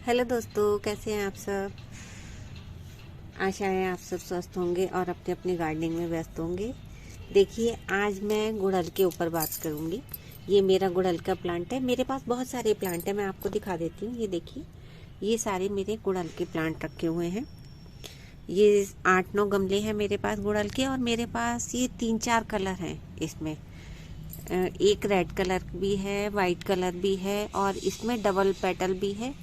Hello दोस्तों, कैसे हैं आप सब। आशा है आप सब स्वस्थ होंगे और अपने अपनी गार्डनिंग में व्यस्त होंगे। देखिए, आज मैं गुड़हल के ऊपर बात करूंगी। ये मेरा गुड़हल का प्लांट है। मेरे पास बहुत सारे प्लांट हैं, मैं आपको दिखा देती हूँ। ये देखिए, ये सारे मेरे गुड़हल के प्लांट रखे हुए हैं। ये 8-9 गमले हैं मेरे पास गुड़हल के, और मेरे पास ये 3-4 कलर हैं इसमें। एक रेड कलर भी है, वाइट कलर भी है, और इसमें डबल पेटल भी है,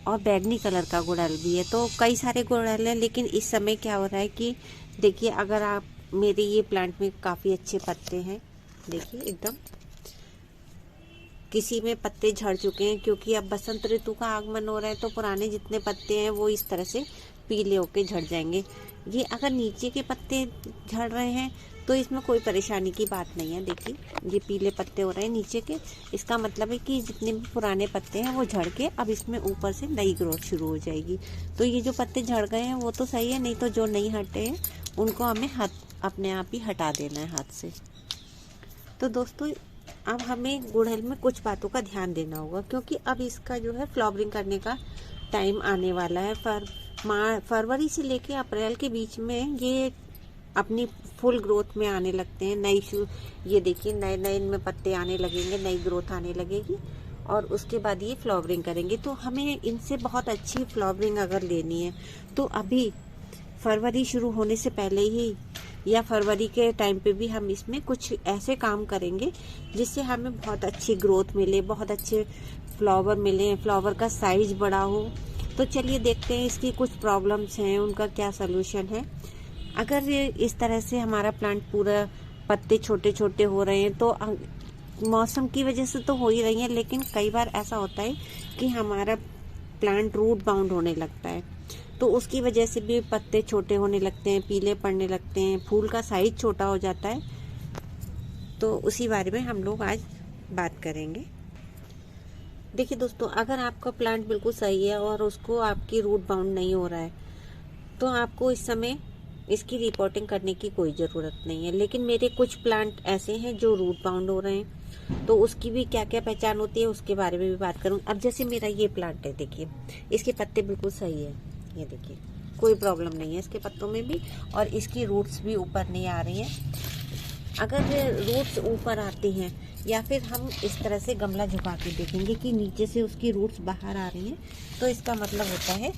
और बैगनी कलर का गुड़हल भी है। तो कई सारे गुड़हल हैं, लेकिन इस समय क्या हो रहा है कि देखिए, अगर आप मेरे ये प्लांट में काफ़ी अच्छे पत्ते हैं। देखिए, एकदम किसी में पत्ते झड़ चुके हैं, क्योंकि अब बसंत ऋतु का आगमन हो रहा है। तो पुराने जितने पत्ते हैं वो इस तरह से पीले होके झड़ जाएंगे। ये अगर नीचे के पत्ते झड़ रहे हैं तो इसमें कोई परेशानी की बात नहीं है। देखिए, ये पीले पत्ते हो रहे हैं नीचे के, इसका मतलब है कि जितने भी पुराने पत्ते हैं वो झड़ के अब इसमें ऊपर से नई ग्रोथ शुरू हो जाएगी। तो ये जो पत्ते झड़ गए हैं वो तो सही है, नहीं तो जो नहीं हटे हैं उनको हमें अपने आप ही हटा देना है हाथ से। तो दोस्तों, अब हमें गुड़हल में कुछ बातों का ध्यान देना होगा, क्योंकि अब इसका जो है फ्लावरिंग करने का टाइम आने वाला है। फरवरी से लेके अप्रैल के बीच में ये अपनी फुल ग्रोथ में आने लगते हैं। ये देखिए, नए नए इनमें पत्ते आने लगेंगे, नई ग्रोथ आने लगेगी, और उसके बाद ये फ्लावरिंग करेंगे। तो हमें इनसे बहुत अच्छी फ्लावरिंग अगर लेनी है तो अभी फरवरी शुरू होने से पहले ही या फरवरी के टाइम पे भी हम इसमें कुछ ऐसे काम करेंगे जिससे हमें बहुत अच्छी ग्रोथ मिले, बहुत अच्छे फ्लावर मिले, फ्लावर का साइज बड़ा हो। तो चलिए देखते हैं इसकी कुछ प्रॉब्लम्स हैं, उनका क्या सलूशन है। अगर इस तरह से हमारा प्लांट पूरा पत्ते छोटे छोटे हो रहे हैं तो मौसम की वजह से तो हो ही रही है, लेकिन कई बार ऐसा होता है कि हमारा प्लांट रूट बाउंड होने लगता है, तो उसकी वजह से भी पत्ते छोटे होने लगते हैं, पीले पड़ने लगते हैं, फूल का साइज छोटा हो जाता है। तो उसी बारे में हम लोग आज बात करेंगे। देखिए दोस्तों, अगर आपका प्लांट बिल्कुल सही है और उसको आपकी रूट बाउंड नहीं हो रहा है तो आपको इस समय इसकी रिपोर्टिंग करने की कोई ज़रूरत नहीं है। लेकिन मेरे कुछ प्लांट ऐसे हैं जो रूट बाउंड हो रहे हैं, तो उसकी भी क्या क्या पहचान होती है उसके बारे में भी बात करूँगी। अब जैसे मेरा ये प्लांट है, देखिए इसके पत्ते बिल्कुल सही है। ये देखिए, कोई प्रॉब्लम नहीं है इसके पत्तों में भी, और इसकी रूट्स भी ऊपर नहीं आ रही हैं। अगर रूट्स ऊपर आती हैं या फिर हम इस तरह से गमला झुका के देखेंगे कि नीचे से उसकी रूट्स बाहर आ रही हैं, तो इसका मतलब होता है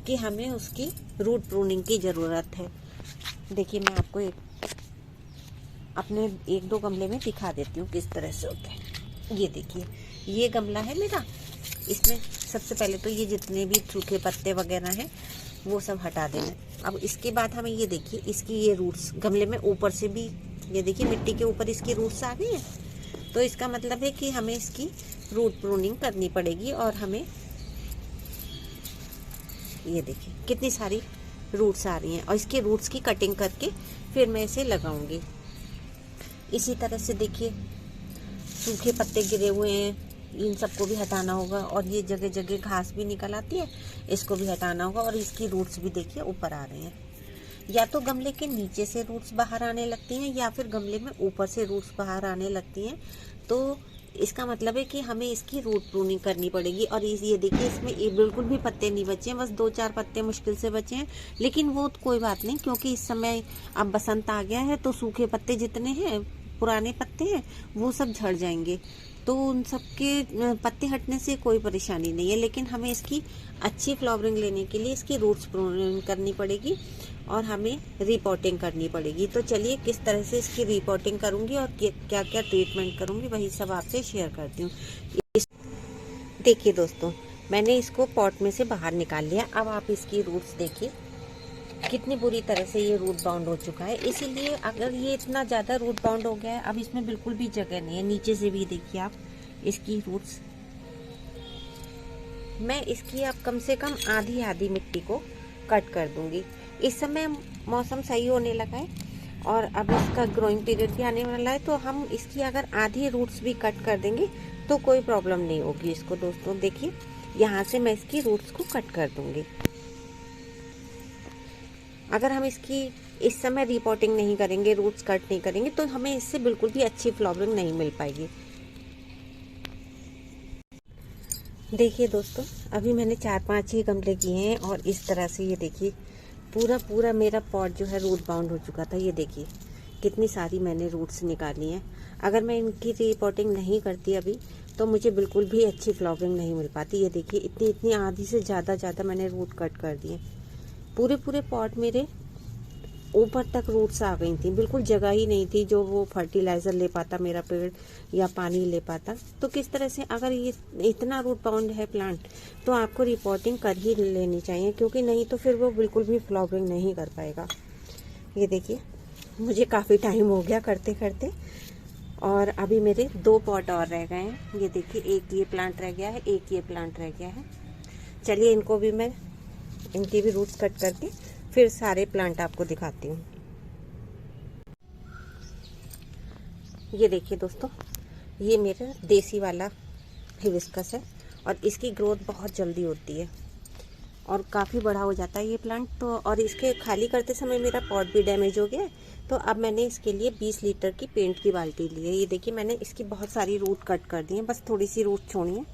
कि हमें उसकी रूट प्रूनिंग की ज़रूरत है। देखिए, मैं आपको अपने 1-2 गमले में दिखा देती हूँ किस तरह से होता है। ये देखिए, ये गमला है मेरा। इसमें सबसे पहले तो ये जितने भी सूखे पत्ते वगैरह हैं वो सब हटा देना। अब इसके बाद हमें ये देखिए, इसकी ये रूट्स गमले में ऊपर से भी, ये देखिए मिट्टी के ऊपर इसकी रूट्स आ गई हैं। तो इसका मतलब है कि हमें इसकी रूट प्रूनिंग करनी पड़ेगी, और हमें ये देखिए कितनी सारी रूट्स आ रही हैं, और इसके रूट्स की कटिंग करके फिर मैं इसे लगाऊंगी। इसी तरह से देखिए, सूखे पत्ते गिरे हुए हैं, इन सबको भी हटाना होगा, और ये जगह जगह घास भी निकल आती है, इसको भी हटाना होगा। और इसकी रूट्स भी देखिए ऊपर आ रहे हैं। या तो गमले के नीचे से रूट्स बाहर आने लगती हैं, या फिर गमले में ऊपर से रूट्स बाहर आने लगती हैं। तो इसका मतलब है कि हमें इसकी रूट प्रूनिंग करनी पड़ेगी। और ये देखिए, इसमें ये बिल्कुल भी पत्ते नहीं बचे हैं, बस 2-4 पत्ते मुश्किल से बचे हैं। लेकिन वो तो कोई बात नहीं, क्योंकि इस समय अब बसंत आ गया है, तो सूखे पत्ते जितने हैं, पुराने पत्ते हैं, वो सब झड़ जाएंगे। तो उन सब के पत्ते हटने से कोई परेशानी नहीं है, लेकिन हमें इसकी अच्छी फ्लावरिंग लेने के लिए इसकी रूट्स प्रूनिंग करनी पड़ेगी और हमें रिपोर्टिंग करनी पड़ेगी। तो चलिए, किस तरह से इसकी रिपोर्टिंग करूंगी और क्या क्या ट्रीटमेंट करूंगी, वही सब आपसे शेयर करती हूँ। देखिए दोस्तों, मैंने इसको पॉट में से बाहर निकाल लिया। अब आप इसकी रूट्स देखिए कितनी बुरी तरह से ये रूट बाउंड हो चुका है। इसीलिए अगर ये इतना ज़्यादा रूट बाउंड हो गया है, अब इसमें बिल्कुल भी जगह नहीं है। नीचे से भी देखिए आप इसकी रूट्स। मैं इसकी अब कम से कम आधी आधी मिट्टी को कट कर दूंगी। इस समय मौसम सही होने लगा है और अब इसका ग्रोइंग पीरियड भी आने वाला है, तो हम इसकी अगर आधी रूट्स भी कट कर देंगे तो कोई प्रॉब्लम नहीं होगी इसको। दोस्तों देखिए, यहाँ से मैं इसकी रूट्स को कट कर दूंगी। अगर हम इसकी इस समय रिपोर्टिंग नहीं करेंगे, रूट्स कट नहीं करेंगे, तो हमें इससे बिल्कुल भी अच्छी फ्लावरिंग नहीं मिल पाएगी। देखिए दोस्तों, अभी मैंने 4-5 ही गमले किए हैं और इस तरह से ये देखिए पूरा मेरा पॉट जो है रूट बाउंड हो चुका था। ये देखिए कितनी सारी मैंने रूट्स निकाली हैं। अगर मैं इनकी रीपॉटिंग नहीं करती अभी तो मुझे बिल्कुल भी अच्छी फ्लावरिंग नहीं मिल पाती। ये देखिए इतनी आधी से ज़्यादा मैंने रूट कट कर दिए। पूरे पॉट मेरे ऊपर तक रूट्स आ गई थी, बिल्कुल जगह ही नहीं थी जो वो फर्टिलाइज़र ले पाता मेरा पेड़ या पानी ले पाता। तो किस तरह से, अगर ये इतना रूट बाउंड है प्लांट तो आपको रिपोर्टिंग कर ही लेनी चाहिए, क्योंकि नहीं तो फिर वो बिल्कुल भी फ्लावरिंग नहीं कर पाएगा। ये देखिए मुझे काफ़ी टाइम हो गया करते करते, और अभी मेरे 2 पॉट और रह गए हैं। ये देखिए एक ये प्लांट रह गया है, एक ये प्लांट रह गया है। चलिए इनको भी मैं, इनकी भी रूट्स कट करके फिर सारे प्लांट आपको दिखाती हूँ। ये देखिए दोस्तों, ये मेरा देसी वाला हिबिस्कस है और इसकी ग्रोथ बहुत जल्दी होती है और काफ़ी बड़ा हो जाता है ये प्लांट। तो और इसके खाली करते समय मेरा पॉट भी डैमेज हो गया है, तो अब मैंने इसके लिए 20 लीटर की पेंट की बाल्टी ली है। ये देखिए मैंने इसकी बहुत सारी रूट कट कर दी है, बस थोड़ी सी रूट छोड़ी है।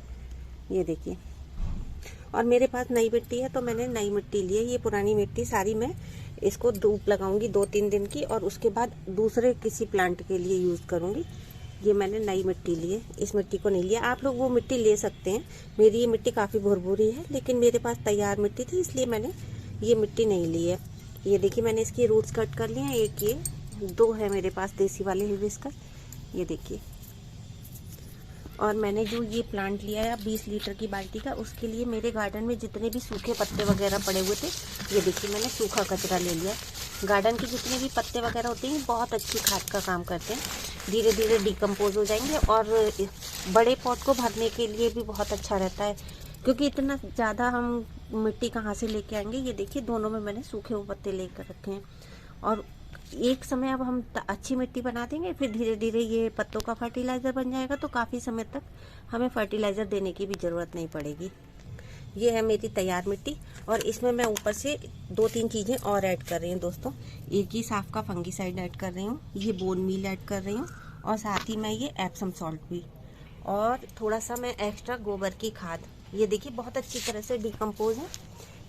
ये देखिए, और मेरे पास नई मिट्टी है तो मैंने नई मिट्टी ली है। ये पुरानी मिट्टी सारी मैं इसको धूप लगाऊंगी 2-3 दिन की, और उसके बाद दूसरे किसी प्लांट के लिए यूज़ करूंगी। ये मैंने नई मिट्टी ली है, इस मिट्टी को नहीं लिया। आप लोग वो मिट्टी ले सकते हैं। मेरी ये मिट्टी काफ़ी भुरभुरी है, लेकिन मेरे पास तैयार मिट्टी थी इसलिए मैंने ये मिट्टी नहीं ली है। ये देखिए मैंने इसकी रूट्स कट कर ली हैं। एक ये 2 है मेरे पास देसी वाले हिबिस्कस, ये देखिए। और मैंने जो ये प्लांट लिया है 20 लीटर की बाल्टी का, उसके लिए मेरे गार्डन में जितने भी सूखे पत्ते वगैरह पड़े हुए थे, ये देखिए मैंने सूखा कचरा ले लिया। गार्डन के जितने भी पत्ते वगैरह होते हैं बहुत अच्छी खाद का काम करते हैं, धीरे धीरे डिकम्पोज हो जाएंगे और बड़े पॉट को भरने के लिए भी बहुत अच्छा रहता है, क्योंकि इतना ज़्यादा हम मिट्टी कहाँ से लेके आएंगे। ये देखिए दोनों में मैंने सूखे हुए पत्ते लेकर रखे हैं, और एक समय अब हम अच्छी मिट्टी बना देंगे, फिर धीरे धीरे ये पत्तों का फर्टिलाइज़र बन जाएगा, तो काफ़ी समय तक हमें फर्टिलाइज़र देने की भी ज़रूरत नहीं पड़ेगी। ये है मेरी तैयार मिट्टी, और इसमें मैं ऊपर से 2-3 चीज़ें और ऐड कर रही हूँ दोस्तों। एक ही साफ का फंगीसाइड ऐड कर रही हूँ, ये बोन मील ऐड कर रही हूँ, और साथ ही मैं ये एप्सम सॉल्ट भी, और थोड़ा सा मैं एक्स्ट्रा गोबर की खाद। ये देखिए बहुत अच्छी तरह से डिकम्पोज है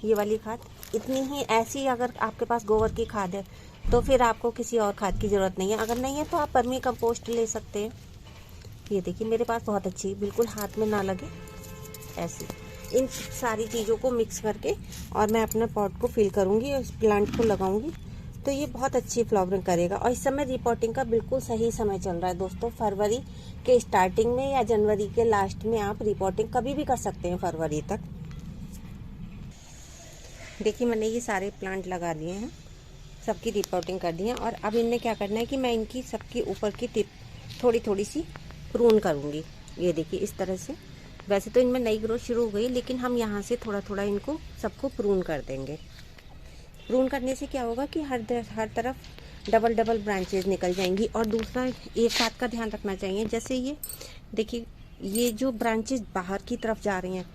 ये वाली खाद। इतनी ही ऐसी अगर आपके पास गोबर की खाद है तो फिर आपको किसी और खाद की ज़रूरत नहीं है। अगर नहीं है तो आप वर्मी कंपोस्ट ले सकते हैं। ये देखिए मेरे पास बहुत अच्छी, बिल्कुल हाथ में ना लगे ऐसी। इन सारी चीज़ों को मिक्स करके और मैं अपने पॉट को फिल करूँगी और इस प्लांट को लगाऊंगी, तो ये बहुत अच्छी फ्लावरिंग करेगा। और इस समय रिपोर्टिंग का बिल्कुल सही समय चल रहा है दोस्तों। फरवरी के स्टार्टिंग में या जनवरी के लास्ट में आप रिपोर्टिंग कभी भी कर सकते हैं, फरवरी तक। देखिए मैंने ये सारे प्लांट लगा दिए हैं, सबकी रिपोर्टिंग कर दी है, और अब इनमें क्या करना है कि मैं इनकी सबकी ऊपर की टिप थोड़ी सी प्रून करूँगी। ये देखिए इस तरह से। वैसे तो इनमें नई ग्रोथ शुरू हो गई, लेकिन हम यहाँ से थोड़ा इनको सबको प्रून कर देंगे। प्रून करने से क्या होगा कि हर तरफ डबल ब्रांचेज निकल जाएंगी। और दूसरा एक बात का ध्यान रखना चाहिए, जैसे ये देखिए ये जो ब्रांचेज बाहर की तरफ जा रही हैं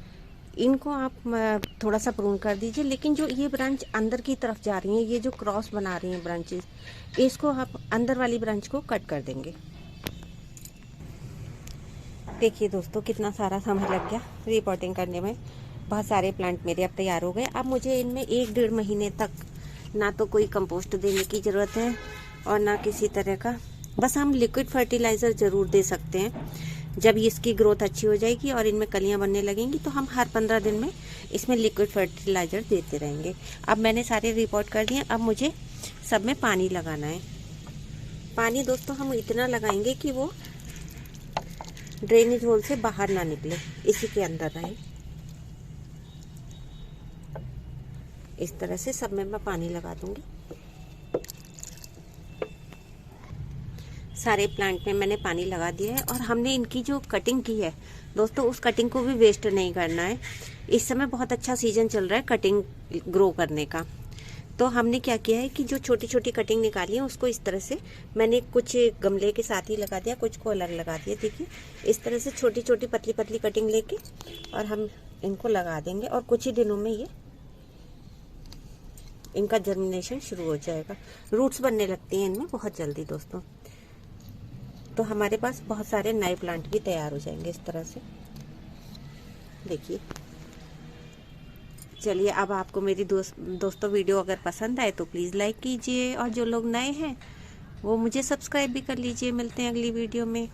इनको आप थोड़ा सा प्रून कर दीजिए, लेकिन जो ये ब्रांच अंदर की तरफ जा रही हैं, ये जो क्रॉस बना रही हैं ब्रांचेस, इसको आप अंदर वाली ब्रांच को कट कर देंगे। देखिए दोस्तों कितना सारा समय लग गया रिपोर्टिंग करने में। बहुत सारे प्लांट मेरे अब तैयार हो गए। अब मुझे इनमें 1-1.5 महीने तक ना तो कोई कंपोस्ट देने की ज़रूरत है और ना किसी तरह का, बस हम लिक्विड फर्टिलाइज़र ज़रूर दे सकते हैं। जब इसकी ग्रोथ अच्छी हो जाएगी और इनमें कलियां बनने लगेंगी तो हम हर 15 दिन में इसमें लिक्विड फर्टिलाइज़र देते रहेंगे। अब मैंने सारे रिपोर्ट कर दिए, अब मुझे सब में पानी लगाना है। पानी दोस्तों हम इतना लगाएंगे कि वो ड्रेनेज होल से बाहर ना निकले, इसी के अंदर रहे। इस तरह से सब में मैं पानी लगा दूंगी। सारे प्लांट में मैंने पानी लगा दिया है, और हमने इनकी जो कटिंग की है दोस्तों, उस कटिंग को भी वेस्ट नहीं करना है। इस समय बहुत अच्छा सीजन चल रहा है कटिंग ग्रो करने का। तो हमने क्या किया है कि जो छोटी छोटी कटिंग निकाली है उसको इस तरह से मैंने कुछ गमले के साथ ही लगा दिया, कुछ को अलग लगा दिया। देखिए इस तरह से छोटी छोटी पतली कटिंग लेके और हम इनको लगा देंगे, और कुछ ही दिनों में ये इनका जर्मिनेशन शुरू हो जाएगा। रूट्स बनने लगती हैं इनमें बहुत जल्दी दोस्तों। तो हमारे पास बहुत सारे नए प्लांट भी तैयार हो जाएंगे इस तरह से। देखिए। चलिए, अब आपको मेरी दोस्तों वीडियो अगर पसंद आए तो प्लीज़ लाइक कीजिए, और जो लोग नए हैं वो मुझे सब्सक्राइब भी कर लीजिए। मिलते हैं अगली वीडियो में।